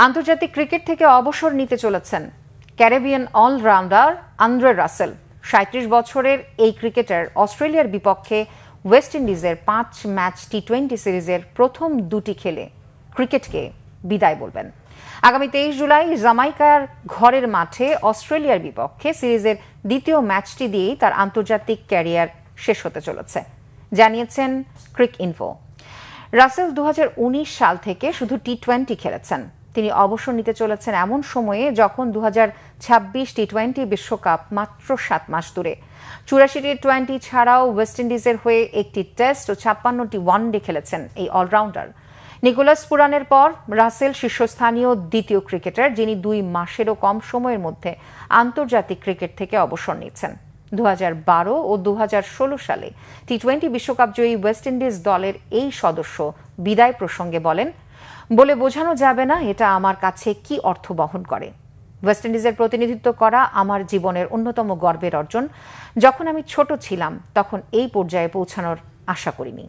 আন্তর্জাতিক ক্রিকেট থেকে অবসর নিতে চলেছেন ক্যারিবিয়ান অলরাউন্ডার আন্দ্রে রাসেল। ৩৭ বছরের এই ক্রিকেটার অস্ট্রেলিয়ার বিপক্ষে ওয়েস্ট ইন্ডিজের ৫ ম্যাচ টি-২০ সিরিজের প্রথম দুটি খেলে ক্রিকেটকে বিদায় বলবেন। আগামী ২৩ জুলাই জামাইকার ঘরের মাঠে অস্ট্রেলিয়ার বিপক্ষে সিরিজের দ্বিতীয় ম্যাচটি দিয়েই তার আন্তর্জাতিক ক্যারিয়ার শেষ হতে চলেছে, জানিয়েছেন ক্রিকইনফো। রাসেল ২০১৯ সাল থেকে শুধু টি-২০ খেলেছেন। তিনি অবসর নিতে চলেছেন এমন সময়ে যখন ২০২৬ টি-২০ বিশ্বকাপ মাত্র ৭ মাস দূরে। ৮৪ টি-২০ ছাড়াও ওয়েস্ট ইন্ডিজের হয়ে একটি টেস্ট ও ৫৬টি ওয়ানডে খেলেছেন এই অলরাউন্ডার। নিকোলাস পুরানের পর রাসেল শীর্ষস্থানীয় দ্বিতীয় ক্রিকেটার, যিনি ২ মাসেরও কম সময়ের মধ্যে আন্তর্জাতিক ক্রিকেট থেকে অবসর নিচ্ছেন। ২০১২ ও ২০১৬ সালে টি-২০ বিশ্বকাপ জয়ী ওয়েস্ট ইন্ডিজ দলের এই সদস্য বিদায় প্রসঙ্গে বলে বোঝানো যাবে না এটা আমার কাছে কি অর্থ বহন করে। ওয়েস্ট ইন্ডিজের প্রতিনিধিত্ব করা আমার জীবনের অন্যতম গর্বের অর্জন। যখন আমি ছোট ছিলাম তখন এই পর্যায়ে পৌঁছানোর আশা করিনি।